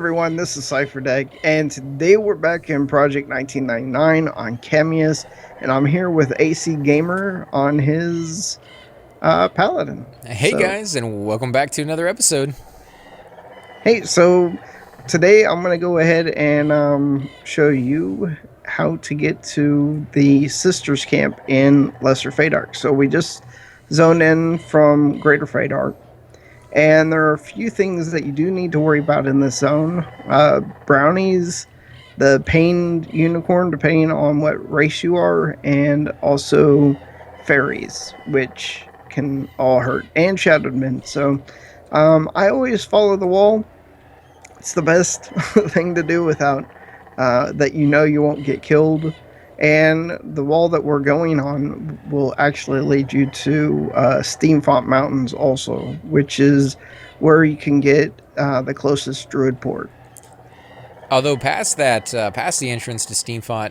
everyone, this is CypherDeck, and today we're back in Project 1999 on Chemius, and I'm here with AC Gamer on his Paladin. Hey So, guys, and welcome back to another episode. so today I'm going to go ahead and show you how to get to the Sisters Camp in Lesser Faydark. So we just zoned in from Greater Faydark. And there are a few things that you do need to worry about in this zone. Brownies, the pained unicorn, depending on what race you are, and also fairies, which can all hurt, and shadowed men. So I always follow the wall. It's the best thing to do without that you won't get killed. And the wall that we're going on will actually lead you to Steamfont Mountains, also, which is where you can get the closest druid port. Although past the entrance to Steamfont,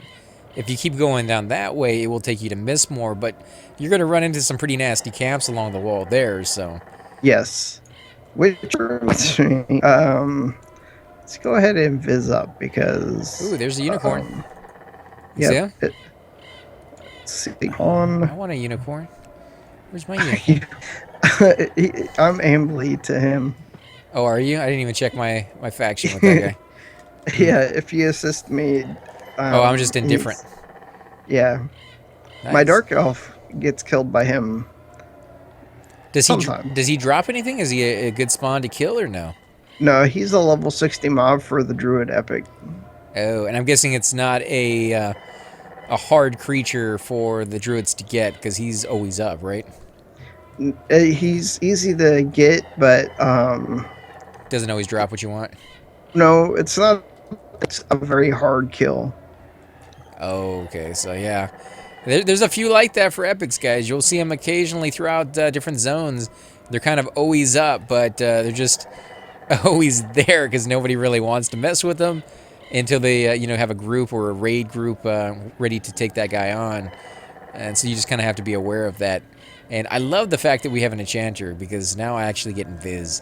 if you keep going down that way, it will take you to Mistmore. But you're going to run into some pretty nasty camps along the wall there. So, Yes. Which let's go ahead and viz up ooh, because there's a unicorn. You see yep. him? Let's see on. I want a unicorn. Where's my unicorn? I'm ambly to him. Oh, are you? I didn't even check my faction with that guy. Yeah, if you assist me, Oh, I'm just indifferent. Yeah, my Nice. dark elf gets killed by him sometimes. Does he drop anything? Is he a good spawn to kill or no? No, he's a level 60 mob for the druid epic. Oh, and I'm guessing it's not a hard creature for the druids to get because he's always up, right? He's easy to get, but Doesn't always drop what you want. no, it's not. It's a very hard kill. Oh, okay, so yeah. There's a few like that for epics, guys. You'll see them occasionally throughout different zones. They're kind of always up, but they're just always there because nobody really wants to mess with them until they, have a group or a raid group ready to take that guy on. And so you just kind of have to be aware of that. And I love the fact that we have an enchanter because now I actually get invis.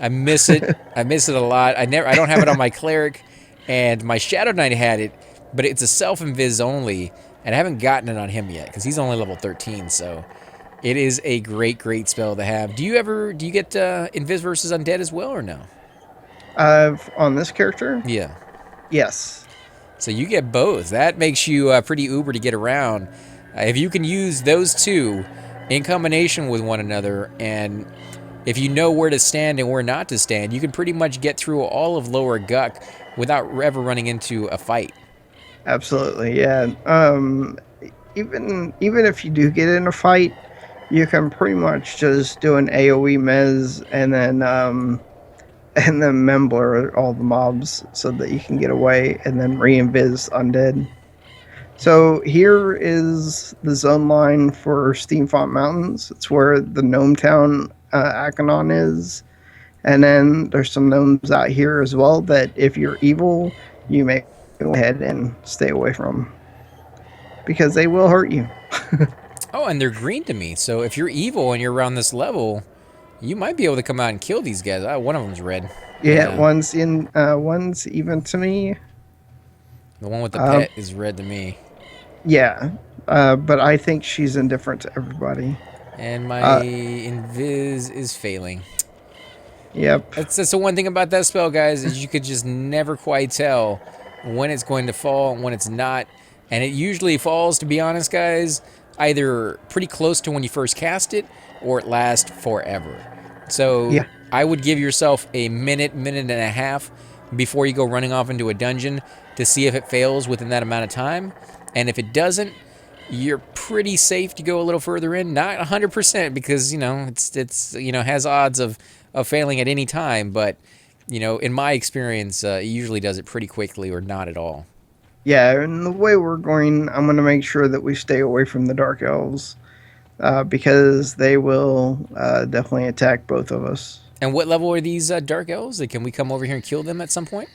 I miss it. I miss it a lot. I don't have it on my cleric, and my Shadow Knight had it, but it's a self invis only, and I haven't gotten it on him yet because he's only level 13. So it is a great spell to have. Do you get invis versus undead as well or no? On this character, Yeah. yes. So you get both. That makes you pretty uber to get around. If you can use those two in combination with one another, and if you know where to stand and where not to stand, you can pretty much get through all of Lower Guck without ever running into a fight. Absolutely, yeah. Even if you do get in a fight, you can pretty much just do an AOE mez and then memblur all the mobs so that you can get away and then re-invis undead. So here is the zone line for Steamfont Mountains. It's where the Gnome Town Akanon is. And then there's some gnomes out here as well that if you're evil, you may go ahead and stay away from. Because they will hurt you. Oh, and they're green to me. So if you're evil and you're around this level, you might be able to come out and kill these guys. One of them's red. Yeah, one's even to me. The one with the pet is red to me. Yeah, but I think she's indifferent to everybody. And my invis is failing. Yep. That's the one thing about that spell, guys, is you could just never quite tell when it's going to fall and when it's not. And it usually falls, to be honest, guys, either pretty close to when you first cast it or it lasts forever. So Yeah. I would give yourself a minute and a half before you go running off into a dungeon to see if it fails within that amount of time. And if it doesn't, you're pretty safe to go a little further in. Not 100% because, it's has odds of failing at any time. But, in my experience, it usually does it pretty quickly or not at all. Yeah, and the way we're going, I'm going to make sure that we stay away from the Dark Elves because they will definitely attack both of us. And what level are these Dark Elves? Can we come over here and kill them at some point?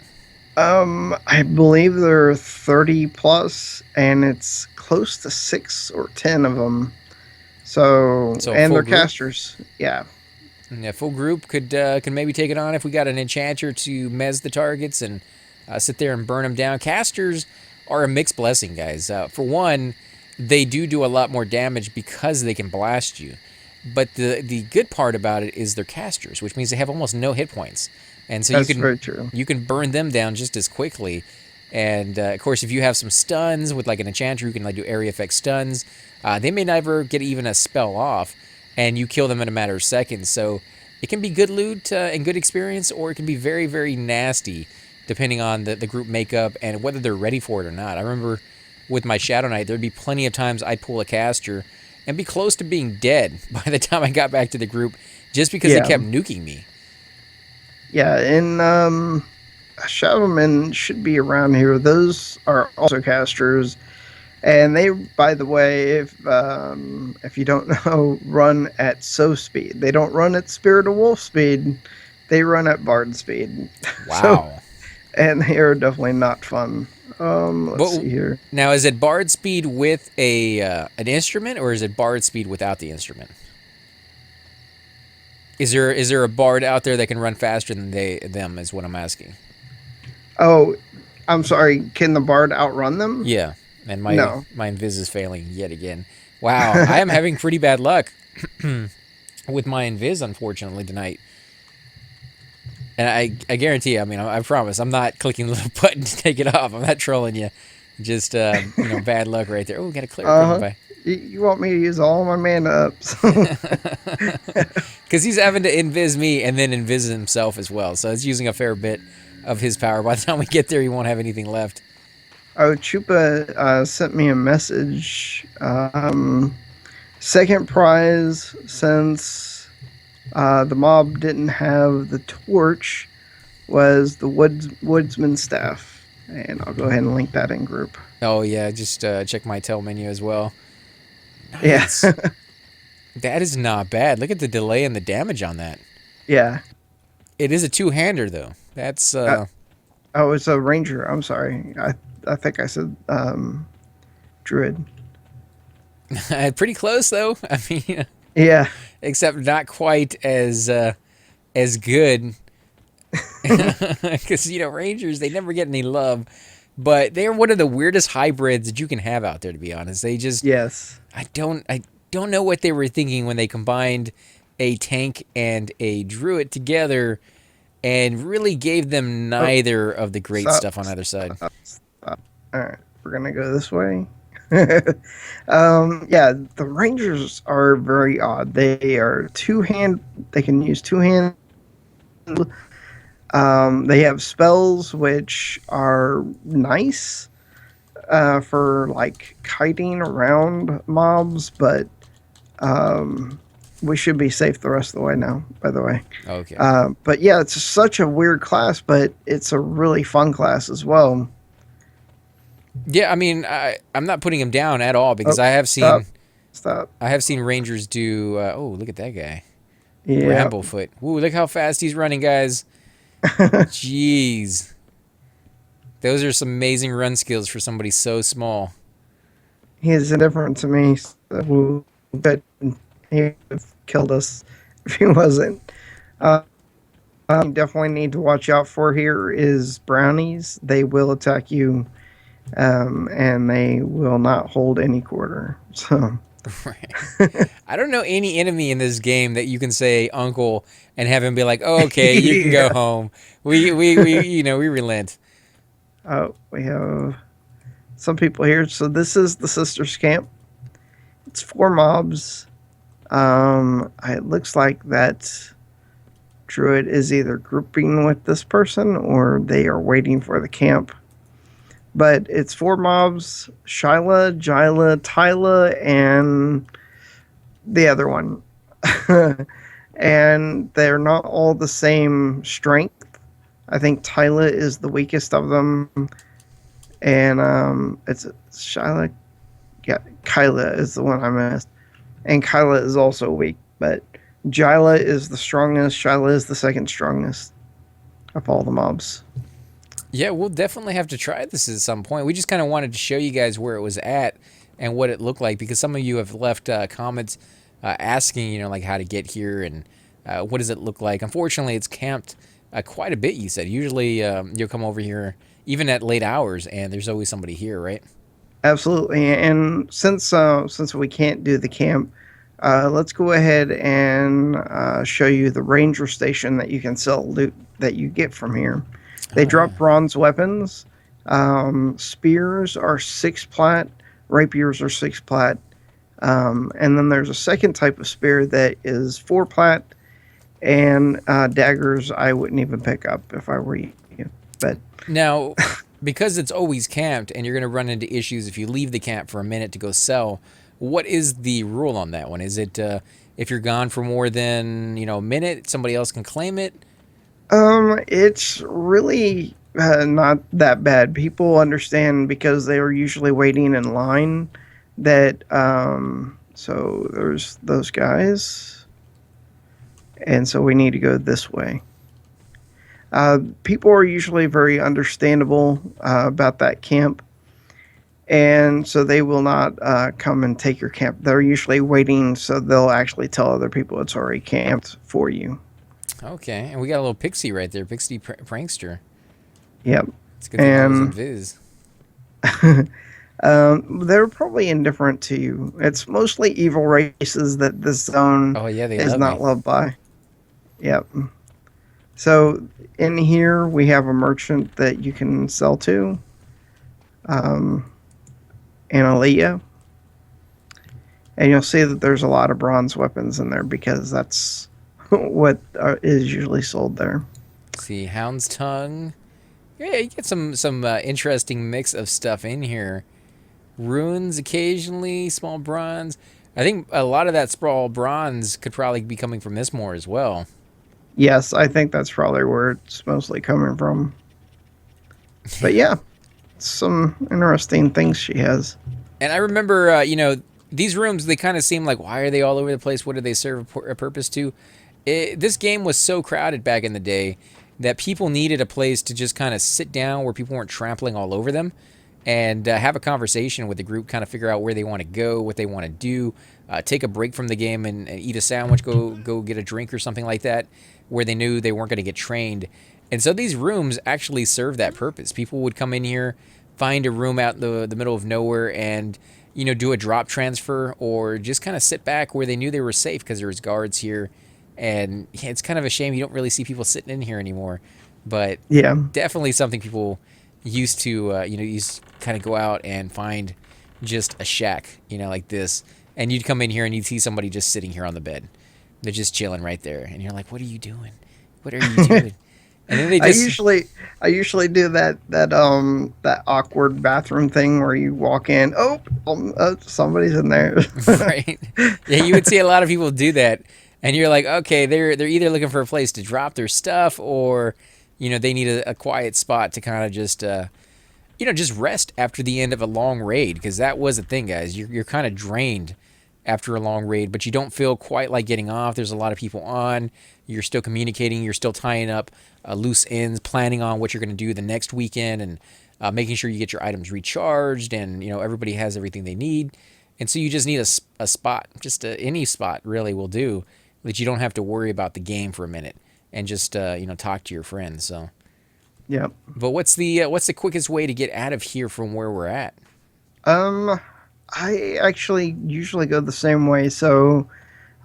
I believe they're 30 plus, and it's close to 6 or 10 of them. So and they're group? casters. Yeah. Yeah, full group could maybe take it on if we got an enchanter to mez the targets and sit there and burn them down. Casters are a mixed blessing, guys. For one, they do a lot more damage because they can blast you. But the good part about it is they're casters, which means they have almost no hit points, and so That's very true. you can burn them down just as quickly. And of course, if you have some stuns with like an enchanter who can like do area effect stuns, they may never get even a spell off, and you kill them in a matter of seconds. So it can be good loot and good experience, or it can be very, very nasty, depending on the group makeup and whether they're ready for it or not. I remember with my Shadow Knight, there'd be plenty of times I'd pull a caster and be close to being dead by the time I got back to the group, just because they Yeah. kept nuking me. Yeah, and Shadowmen should be around here. Those are also casters, and they, by the way, if you don't know, run at so speed. They don't run at Spirit of Wolf speed. They run at Bard speed. So, Wow. and they are definitely not fun. Let's But see here. now, is it Bard speed with a an instrument, or is it Bard speed without the instrument? Is there a Bard out there that can run faster than them? Is what I'm asking. Oh, I'm sorry. Can the Bard outrun them? Yeah, and No. my invis is failing yet again. Wow, I am having pretty bad luck with my invis, unfortunately, tonight. And I guarantee you, I mean, I promise, I'm not clicking the little button to take it off. I'm not trolling you. Just, bad luck right there. Oh, we got a clear Uh huh. by. You want me to use all my mana ups? Because he's having to invis me and then invis himself as well. So it's using a fair bit of his power. By the time we get there, he won't have anything left. Oh, Chupa sent me a message. Second prize since the mob didn't have the torch was the woodsman staff, and I'll go ahead and link that in group. Oh, yeah, just check my tail menu as well. Yeah, Nice. That is not bad. Look at the delay and the damage on that. yeah. It is a two-hander, though. That's, Oh, it's a ranger. I'm sorry. I think I said druid. pretty close, though. I mean, Yeah, except not quite as good. Because, Rangers, they never get any love. But they're one of the weirdest hybrids that you can have out there, to be honest. They just... yes. I don't know what they were thinking when they combined a tank and a druid together and really gave them neither of the great Stop, stuff on either side. stop. All right, we're gonna go this way. Yeah, the rangers are very odd. They are two-hand. They can use two-hand. They have spells which are nice for like kiting around mobs, but we should be safe the rest of the way now. By the way, Okay. but yeah, it's such a weird class, but it's a really fun class as well. Yeah, I mean, I'm not putting him down at all because Oh, I have stop, seen stop. Rangers do. Oh, look at that guy, Yeah, Bramblefoot. Ooh, look how fast he's running, guys. Jeez, those are some amazing run skills for somebody so small. he's indifferent to me. So, but he would have killed us if he wasn't. Uh, you definitely need to watch out for here is brownies. They will attack you, and they will not hold any quarter. So, Right. I don't know any enemy in this game that you can say uncle and have him be like, oh, okay, you can go yeah. home. We relent. We have some people here. So this is the sisters camp. It's 4 mobs. It looks like that druid is either grouping with this person or they are waiting for the camp. But it's 4 mobs: Shyla, Jyla, Tyla, and the other one. And they're not all the same strength. I think Tyla is the weakest of them, and it's Shyla. Yeah, Kyla is the one I missed, and Kyla is also weak. But Jyla is the strongest. Shyla is the second strongest of all the mobs. Yeah, we'll definitely have to try this at some point. We just kind of wanted to show you guys where it was at and what it looked like because some of you have left comments asking, like how to get here and What does it look like? Unfortunately, it's camped quite a bit. You said usually you'll come over here even at late hours, and there's always somebody here, right? Absolutely. And since we can't do the camp, let's go ahead and show you the ranger station that you can sell loot that you get from here. They Oh drop yeah. bronze weapons. Spears are 6 plat. Rapiers are 6 plat. And then there's a second type of spear that is 4 plat. And daggers I wouldn't even pick up if I were you. But Now, because it's always camped, and you're going to run into issues if you leave the camp for a minute to go sell. What is the rule on that one? Is it if you're gone for more than a minute, somebody else can claim it? It's really not that bad. People understand because they are usually waiting in line. That so there's those guys, and so we need to go this way. People are usually very understandable about that camp, and so they will not come and take your camp. They're usually waiting, so they'll actually tell other people it's already camped for you. Okay, and we got a little pixie right there, pixie prankster. Yep, It's a good thing I was in and Viz. they're probably indifferent to you. It's mostly evil races that this zone Oh yeah, they is love me. not loved by. Yep. So in here we have a merchant that you can sell to, um, Analia, and you'll see that there's a lot of bronze weapons in there because that's what is usually sold there. See, Hound's Tongue. Yeah, you get some interesting mix of stuff in here. Runes occasionally, small bronze. I think a lot of that small bronze could probably be coming from this more as well. Yes, I think that's probably where it's mostly coming from. But yeah, some interesting things she has. And I remember, these rooms, they kind of seem like, why are they all over the place? What do they serve a purpose to? This game was so crowded back in the day that people needed a place to just kind of sit down where people weren't trampling all over them and have a conversation with the group, kind of figure out where they want to go, what they want to do, take a break from the game and eat a sandwich, go get a drink or something like that, where they knew they weren't going to get trained. And so these rooms actually serve that purpose. People would come in here, find a room out in the middle of nowhere, and do a drop transfer or just kind of sit back where they knew they were safe because there was guards here. And yeah, it's kind of a shame you don't really see people sitting in here anymore, but Yeah, definitely something people used to used to kind of go out and find just a shack like this, and you'd come in here and you'd see somebody just sitting here on the bed. They're just chilling right there, and you're like, what are you doing? What are you doing? And then they I just usually I usually do that awkward bathroom thing where you walk in. Somebody's in there. right. Yeah, you would see a lot of people do that, and you're like, okay, they're either looking for a place to drop their stuff, or they need a quiet spot to kind of just rest after the end of a long raid, because that was the thing, guys. You're kind of drained after a long raid, but you don't feel quite like getting off. There's a lot of people on. You're still communicating. You're still tying up loose ends, planning on what you're going to do the next weekend, and making sure you get your items recharged, and everybody has everything they need. And so you just need a spot, just any spot really will do, that you don't have to worry about the game for a minute and just talk to your friends. So, Yep. but what's the quickest way to get out of here from where we're at? Um, I actually usually go the same way. So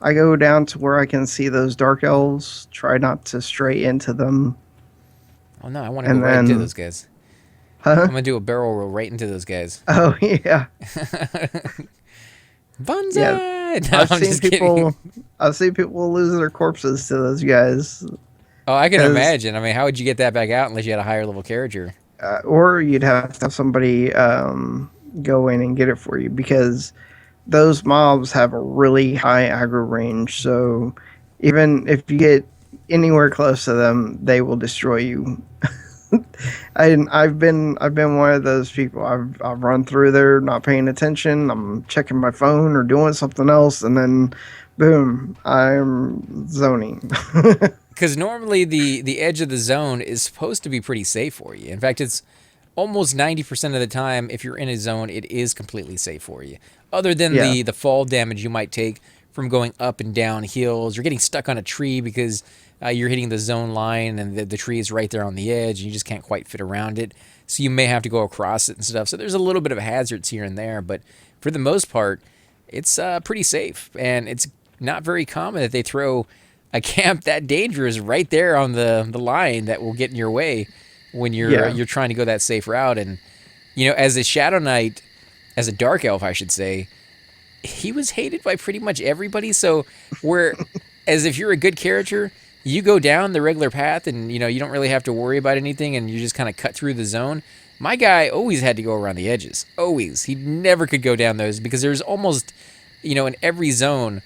I go down to where I can see those dark elves. Try not to stray into them, Oh no, I want to go and right into then, those guys. I'm huh? gonna do a barrel roll right into those guys. Oh yeah, yeah. Banzai! No, I've I'm seen just kidding. people. I've seen people lose their corpses to those guys. Oh, I can Because imagine. I mean, how would you get that back out unless you had a higher level character? or you'd have to have somebody go in and get it for you because those mobs have a really high aggro range. So even if you get anywhere close to them, they will destroy you. I've been one of those people. I've run through there not paying attention. I'm checking my phone or doing something else, and then boom, I'm zoning. Because normally the edge of the zone is supposed to be pretty safe for you. In fact, it's almost 90% of the time, if you're in a zone, it is completely safe for you. Other than Yeah, the fall damage you might take from going up and down hills. You're getting stuck on a tree because you're hitting the zone line and the tree is right there on the edge and you just can't quite fit around it. So you may have to go across it and stuff. So there's a little bit of hazards here and there, but for the most part, it's pretty safe. And it's not very common that they throw a camp that dangerous right there on the line that will get in your way when you're trying to go that safe route. And as a Shadow Knight, as a Dark Elf, I should say, he was hated by pretty much everybody. So where, as if you're a good character, you go down the regular path and you don't really have to worry about anything and you just kind of cut through the zone. My guy always had to go around the edges. Always. He never could go down those because there's almost, in every zone,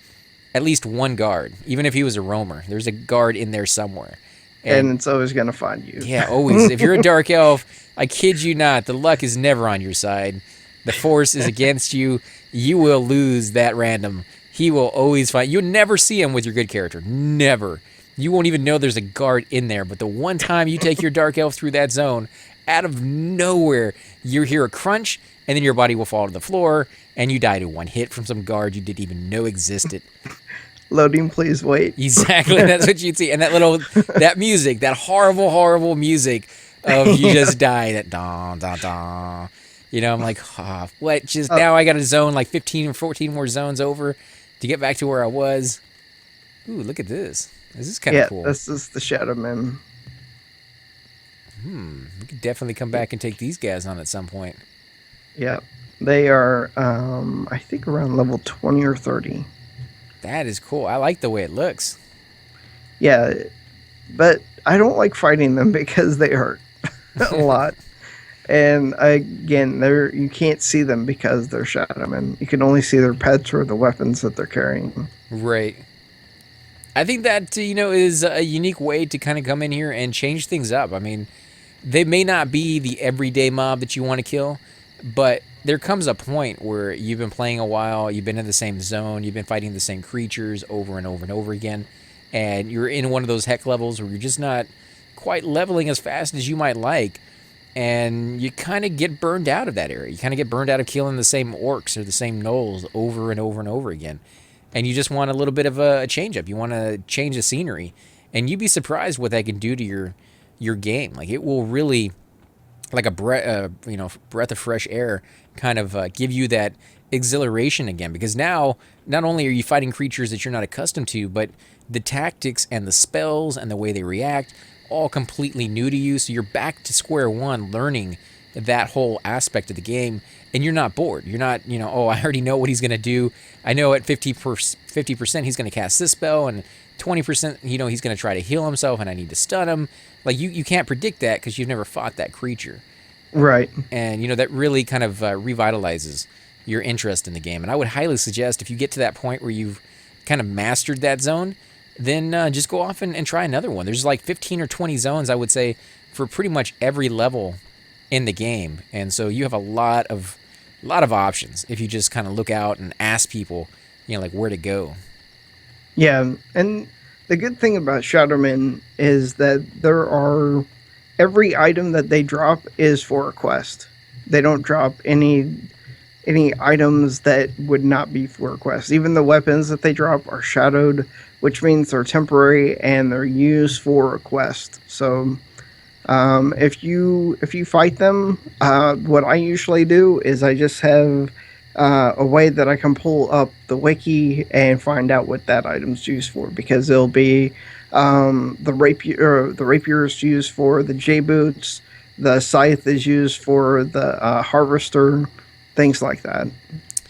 at least one guard. Even if he was a roamer, there's a guard in there somewhere. And it's always going to find you. Yeah, always. If you're a Dark Elf, I kid you not, the luck is never on your side. The force is against you. You will lose that random. He will always find. You'll never see him with your good character. Never. You won't even know there's a guard in there. But the one time you take your Dark Elf through that zone, out of nowhere, you hear a crunch, and then your body will fall to the floor, and you die to one hit from some guard you didn't even know existed. Loading, please wait. Exactly, that's what you'd see. And that music, that horrible, horrible music of you just die, that da da da. I'm like, what? Just now I got to zone like 15 or 14 more zones over to get back to where I was. Ooh, look at this. This is kind of cool. Yeah, this is the Shadow Men. We could definitely come back and take these guys on at some point. Yeah, they are, I think, around level 20 or 30. That is cool. I like the way it looks. Yeah, but I don't like fighting them because they hurt a lot. And again, you can't see them because they're Shadow Men. You can only see their pets or the weapons that they're carrying. Right. I think that, is a unique way to kind of come in here and change things up. I mean, they may not be the everyday mob that you want to kill, but there comes a point where you've been playing a while, you've been in the same zone, you've been fighting the same creatures over and over and over again, and you're in one of those heck levels where you're just not quite leveling as fast as you might like, and you kind of get burned out of that area. You kind of get burned out of killing the same orcs or the same gnolls over and over and over again. And you just want a little bit of a change up. You want to change the scenery. And you'd be surprised what that can do to your game. Like, it will really, like a breath of fresh air, kind of give you that exhilaration again. Because now, not only are you fighting creatures that you're not accustomed to, but the tactics and the spells and the way they react, all completely new to you. So you're back to square one, learning that whole aspect of the game, and you're not bored. You're not, oh, I already know what he's going to do. I know at 50% he's going to cast this spell, and 20%, he's going to try to heal himself, and I need to stun him. Like, you can't predict that because you've never fought that creature. Right. And, that really kind of revitalizes your interest in the game. And I would highly suggest if you get to that point where you've kind of mastered that zone, then just go off and try another one. There's like 15 or 20 zones, I would say, for pretty much every level in the game. And so you have a lot of options if you just kind of look out and ask people, like where to go. Yeah, and the good thing about Shadow Men is that every item that they drop is for a quest. They don't drop any items that would not be for a quest. Even the weapons that they drop are shadowed, which means they're temporary and they're used for a quest. So if you fight them, what I usually do is I just have a way that I can pull up the wiki and find out what that item's used for, because it'll be the rapier is used for the J boots, the scythe is used for the harvester, things like that.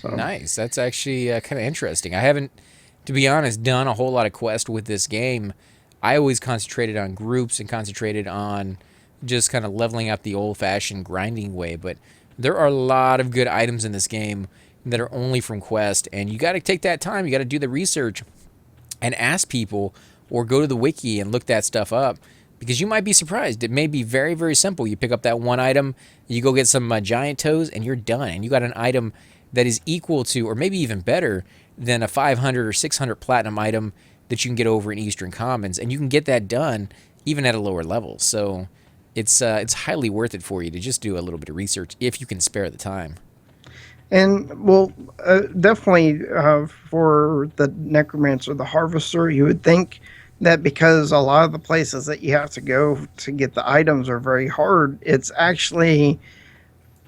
So. Nice. That's actually kind of interesting. I haven't, to be honest, done a whole lot of quest with this game. I always concentrated on groups and concentrated on just kind of leveling up the old-fashioned grinding way. But there are a lot of good items in this game that are only from quest, and you got to take that time. You got to do the research and ask people, or go to the wiki and look that stuff up, because you might be surprised. It may be very, very simple. You pick up that one item, you go get some giant toes, and you're done. And you got an item that is equal to, or maybe even better than, a 500 or 600 platinum item that you can get over in Eastern Commons, and you can get that done even at a lower level. So it's highly worth it for you to just do a little bit of research if you can spare the time. And well, definitely for the necromancer, the harvester, you would think that because a lot of the places that you have to go to get the items are very hard, it's actually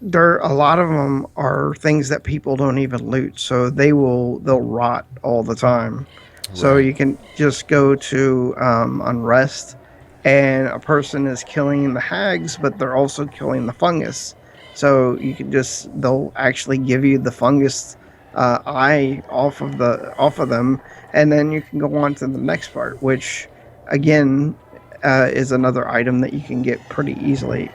there. A lot of them are things that people don't even loot, so they'll rot all the time. So Right. you can just go to unrest, and a person is killing the hags, but they're also killing the fungus. So you can just they'll actually give you the fungus eye off of them, and then you can go on to the next part, which again is another item that you can get pretty easily.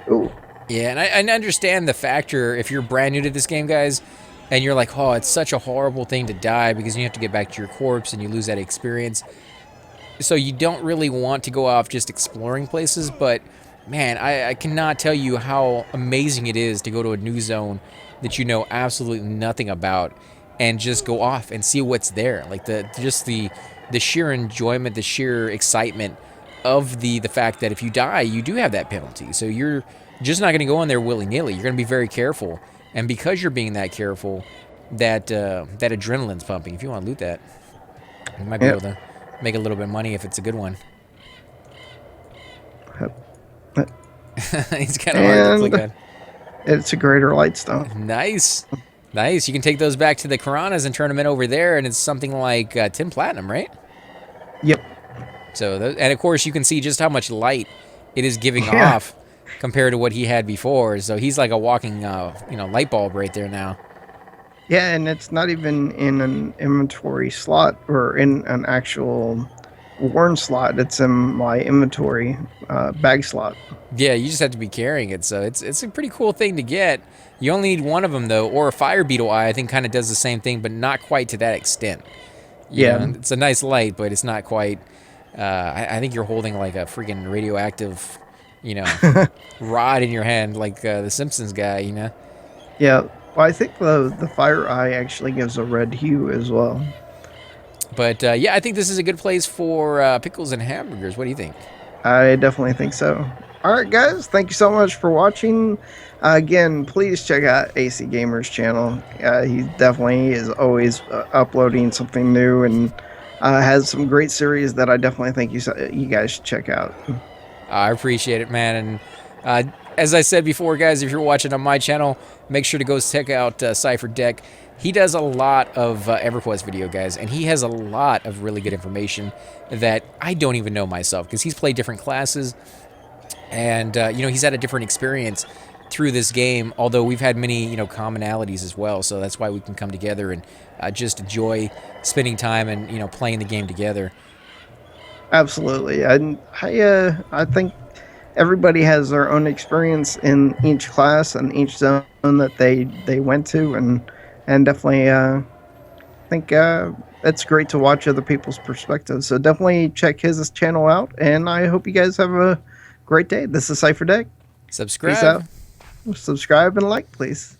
Ooh, Yeah, and I understand the factor if you're brand new to this game, guys, and you're like, oh, it's such a horrible thing to die because you have to get back to your corpse and you lose that experience. So you don't really want to go off just exploring places, but man, I cannot tell you how amazing it is to go to a new zone that you know absolutely nothing about and just go off and see what's there. Like the sheer enjoyment, the sheer excitement of the fact that if you die, you do have that penalty. So you're just not going to go in there willy-nilly. You're going to be very careful. And because you're being that careful, that adrenaline's pumping. If you want to loot that, you might be yeah. able to make a little bit of money if it's a good one. It's kind of hard to click And on. it's a greater light stone. Nice. Nice. You can take those back to the Karanas and turn them in over there, and it's something like 10 platinum, right? Yep. So, and of course, you can see just how much light it is giving Yeah. off compared to what he had before. So he's like a walking, light bulb right there now. Yeah, and it's not even in an inventory slot or in an actual worn slot. It's in my inventory bag slot. Yeah, you just have to be carrying it. So it's a pretty cool thing to get. You only need one of them though, or a fire beetle eye. I think kind of does the same thing, but not quite to that extent. Yeah. It's a nice light, but it's not quite. I think you're holding like a freaking radioactive, you know, rod in your hand, like the Simpsons guy. Yeah. Well, I think the fire eye actually gives a red hue as well. But yeah, I think this is a good place for pickles and hamburgers. What do you think? I definitely think so. All right, guys. Thank you so much for watching. Again, please check out AC Gamer's channel. He definitely is always uploading something new and has some great series that I definitely think you guys should check out. I appreciate it, man. And as I said before, guys, if you're watching on my channel, make sure to go check out Cypher Deck. He does a lot of Everquest video, guys, and he has a lot of really good information that I don't even know myself because he's played different classes and he's had a different experience through this game, although we've had many commonalities as well, so that's why we can come together and just enjoy spending time and playing the game together. Absolutely, and I think everybody has their own experience in each class and each zone that they went to, and definitely think it's great to watch other people's perspectives. So definitely check his channel out, and I hope you guys have a great day. This is Cypher Deck. Peace Subscribe. out. Subscribe and like, please.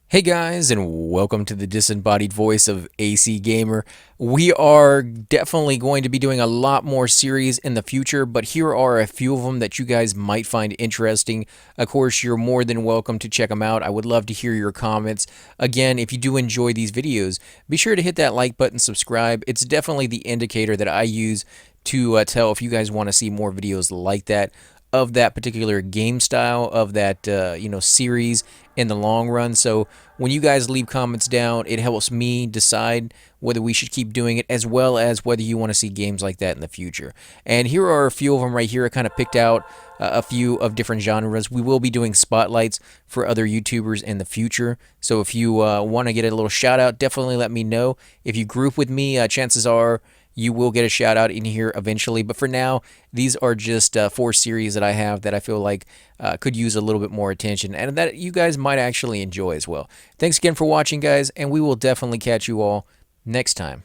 Hey guys, and welcome to the disembodied voice of AC Gamer. We are definitely going to be doing a lot more series in the future, but here are a few of them that you guys might find interesting. Of course, you're more than welcome to check them out. I would love to hear your comments. Again, if you do enjoy these videos, be sure to hit that like button, subscribe. It's definitely the indicator that I use to tell if you guys want to see more videos like that, of that particular game style, of that series in the long run. So when you guys leave comments down, it helps me decide whether we should keep doing it, as well as whether you want to see games like that in the future. And here are a few of them right here. I kind of picked out a few of different genres. We will be doing spotlights for other YouTubers in the future. So if you want to get a little shout out, definitely let me know. If you group with me, chances are you will get a shout out in here eventually. But for now, these are just 4 series that I have that I feel like could use a little bit more attention and that you guys might actually enjoy as well. Thanks again for watching, guys, and we will definitely catch you all next time.